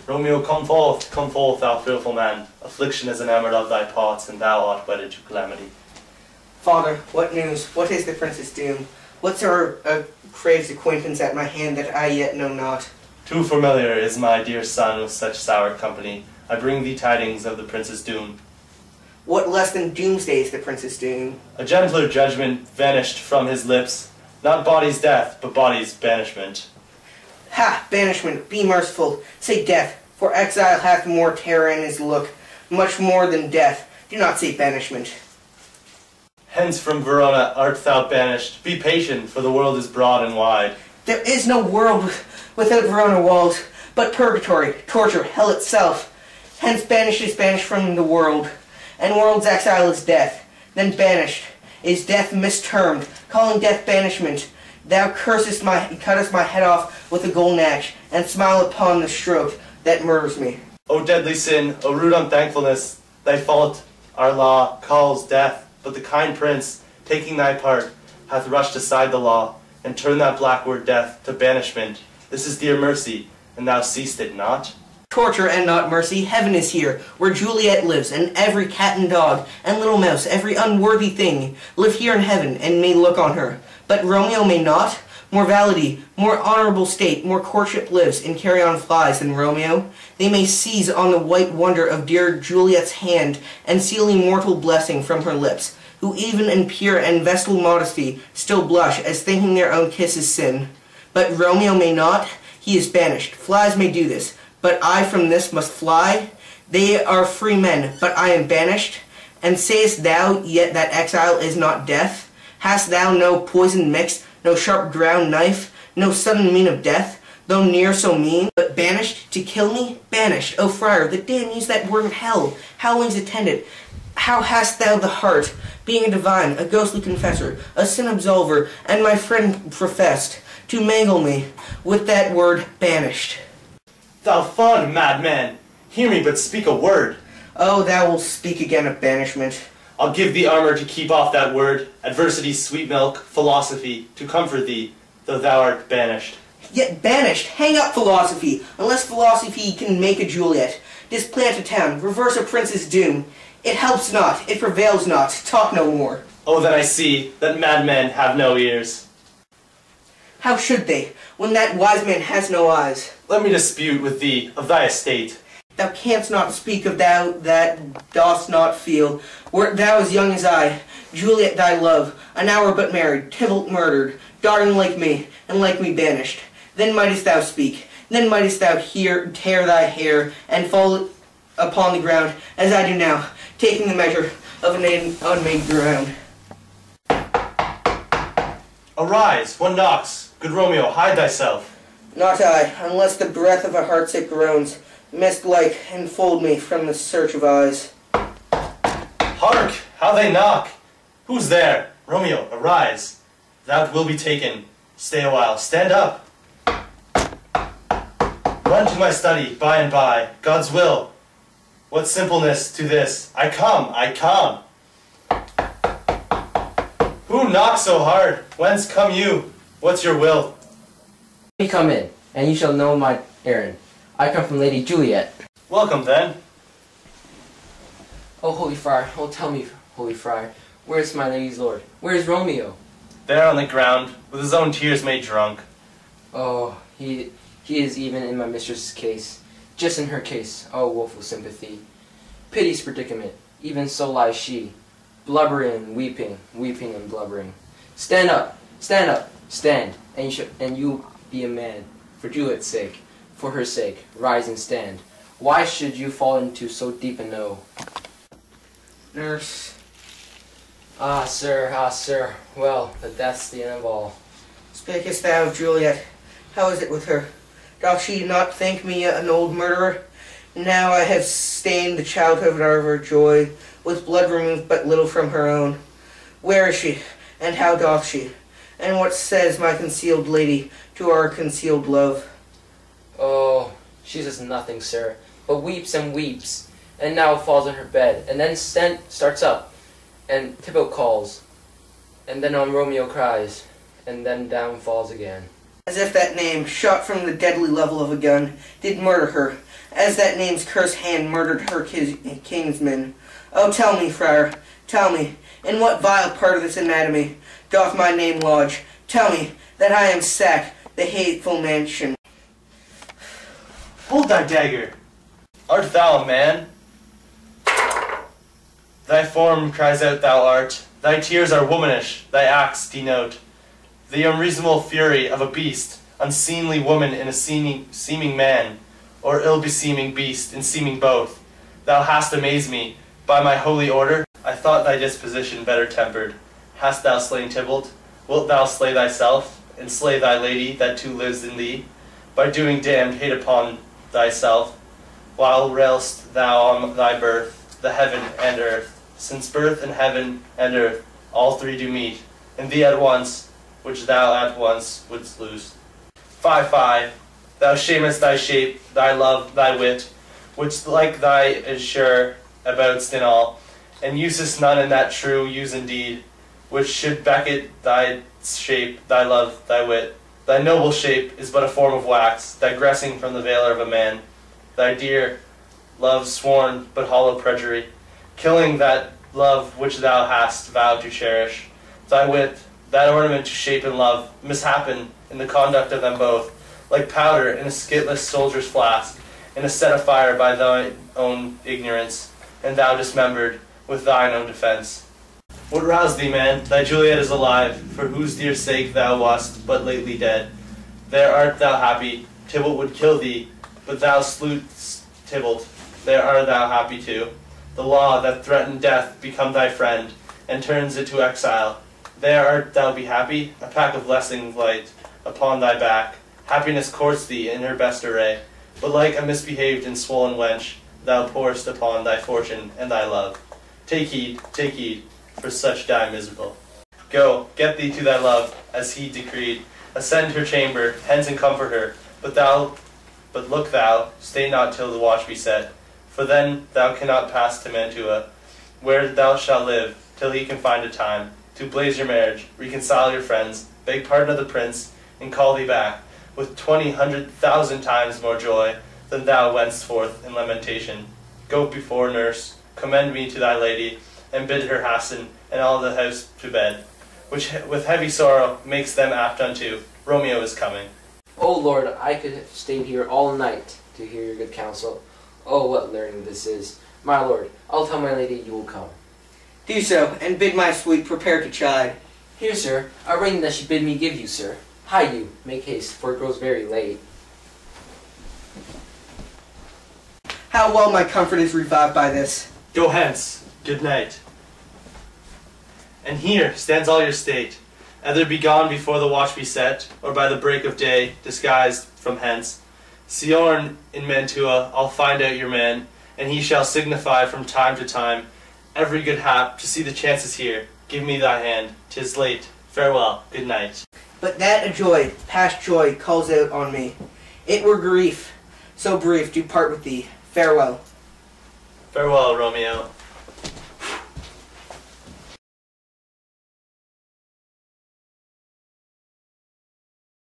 Romeo, come forth, thou fearful man. Affliction is enamoured of thy parts, and thou art wedded to calamity. Father, what news? What is the prince's doom? What's her craves acquaintance at my hand that I yet know not? Too familiar is my dear son with such sour company. I bring thee tidings of the prince's doom. What less than doomsday is the prince's doom? A gentler judgment vanished from his lips, not body's death, but body's banishment. Ha! Banishment, be merciful, say death, for exile hath more terror in his look, much more than death. Do not say banishment. Hence from Verona art thou banished. Be patient, for the world is broad and wide. There is no world without Verona walls, but purgatory, torture, hell itself. Hence banished is banished from the world, and world's exile is death. Then banished is death mistermed, calling death banishment. Thou cuttest my head off with a golden axe, and smile upon the stroke that murders me. O deadly sin, O rude unthankfulness, thy fault our law calls death, but the kind prince, taking thy part, hath rushed aside the law, and turned that black word death to banishment. This is dear mercy, and thou seest it not? Torture and not mercy, heaven is here, where Juliet lives, and every cat and dog, and little mouse, every unworthy thing, live here in heaven, and may look on her. But Romeo may not? More validity, more honorable state, more courtship lives, and carrion flies than Romeo. They may seize on the white wonder of dear Juliet's hand, and seal immortal blessing from her lips, who even in pure and vestal modesty still blush, as thinking their own kiss is sin. But Romeo may not? He is banished. Flies may do this, but I from this must fly. They are free men, but I am banished. And sayest thou yet that exile is not death? Hast thou no poison mixed, no sharp ground knife, no sudden mean of death, though near so mean? But banished to kill me? Banished, O friar, the damn use that word in hell, howlings attendant. How hast thou the heart, being a divine, a ghostly confessor, a sin absolver, and my friend professed, to mangle me with that word banished? Thou fond madman, hear me but speak a word. Oh, thou wilt speak again of banishment. I'll give thee armor to keep off that word, adversity's sweet milk, philosophy, to comfort thee, though thou art banished. Yet banished, hang up philosophy, unless philosophy can make a Juliet, displant a town, reverse a prince's doom. It helps not, it prevails not, talk no more. Oh, that I see, that madmen have no ears. How should they, when that wise man has no eyes? Let me dispute with thee of thy estate. Thou canst not speak of thou that dost not feel. Wert thou as young as I, Juliet thy love, an hour but married, Tybalt murdered, darling like me, and like me banished, then mightest thou speak, then mightest thou tear thy hair, and fall upon the ground, as I do now, taking the measure of an unmade ground. Arise, one knocks. Good Romeo, hide thyself. Not I, unless the breath of a heartsick groans, mist-like, enfold me from the search of eyes. Hark! How they knock! Who's there? Romeo, arise. Thou wilt be taken. Stay a while. Stand up. Run to my study, by and by. God's will. What simpleness to this. I come, I come. Who knocks so hard? Whence come you? What's your will? Let me come in, and you shall know my errand. I come from Lady Juliet. Welcome, then. Oh, holy friar, oh tell me, holy friar, where is my lady's lord? Where is Romeo? There on the ground, with his own tears made drunk. Oh, he is even in my mistress's case. Just in her case, oh woeful sympathy. Pity's predicament, even so lies she. Blubbering and weeping, weeping and blubbering. Stand up, stand, and you be a man, for Juliet's sake. For her sake, rise and stand. Why should you fall into so deep a no? Nurse. Ah, sir, well, but that's the end of all. Speakest thou of Juliet? How is it with her? Doth she not think me an old murderer? Now I have stained the childhood of her joy, with blood removed but little from her own. Where is she, and how doth she? And what says my concealed lady to our concealed love? Oh, she says nothing, sir, but weeps and weeps, and now falls on her bed, and then starts up, and Tybalt calls, and then on Romeo cries, and then down falls again. As if that name, shot from the deadly level of a gun, did murder her, as that name's cursed hand murdered her kinsman. Oh, tell me, friar, tell me, in what vile part of this anatomy doth my name lodge? Tell me, that I am sack, the hateful mansion. Hold thy dagger. Art thou a man? Thy form cries out thou art. Thy tears are womanish, thy acts denote the unreasonable fury of a beast, unseemly woman in a seeming man, or ill-beseeming beast in seeming both. Thou hast amazed me, by my holy order. I thought thy disposition better tempered. Hast thou slain Tybalt? Wilt thou slay thyself, and slay thy lady that too lives in thee, by doing damned hate upon thyself, while railst thou on thy birth, the heaven and earth, since birth and heaven and earth, all three do meet, in thee at once, which thou at once wouldst lose. Fie, fie, thou shamest thy shape, thy love, thy wit, which like thy is sure aboutst in all, and usest none in that true use indeed, which should becket thy shape, thy love, thy wit. Thy noble shape is but a form of wax, digressing from the valour of a man. Thy dear love sworn, but hollow perjury, killing that love which thou hast vowed to cherish. Thy wit, that ornament to shape and love, mishappen in the conduct of them both, like powder in a skitless soldier's flask, in a set afire by thine own ignorance, and thou dismembered with thine own defence. What roused thee, man? Thy Juliet is alive, for whose dear sake thou wast but lately dead. There art thou happy. Tybalt would kill thee, but thou slewest Tybalt. There art thou happy too. The law that threatened death become thy friend, and turns it to exile. There art thou be happy, a pack of blessings light upon thy back. Happiness courts thee in her best array, but like a misbehaved and swollen wench, thou pourest upon thy fortune and thy love. Take heed, for such die miserable. Go, get thee to thy love, as he decreed. Ascend her chamber, hence and comfort her. But look thou, stay not till the watch be set, for then thou cannot pass to Mantua, where thou shalt live, till he can find a time to blaze your marriage, reconcile your friends, beg pardon of the prince, and call thee back, with 20,100,000 times more joy than thou wentst forth in lamentation. Go before, nurse, commend me to thy lady, and bid her hasten and all the house to bed, which with heavy sorrow makes them apt unto Romeo is coming. O Lord, I could have stayed here all night to hear your good counsel. Oh, what learning this is. My lord, I'll tell my lady you will come. Do so, and bid my sweet prepare to chide. Here, sir, a ring that she bid me give you, sir. Hie you, make haste, for it grows very late. How well my comfort is revived by this. Go hence, good night. And here stands all your state, either be gone before the watch be set, or by the break of day, disguised from hence. Seorn in Mantua, I'll find out your man, and he shall signify from time to time every good hap to see the chances here. Give me thy hand, 'tis late. Farewell, good night. But that a joy, past joy, calls out on me. It were grief, so brief, to part with thee. Farewell. Farewell, Romeo.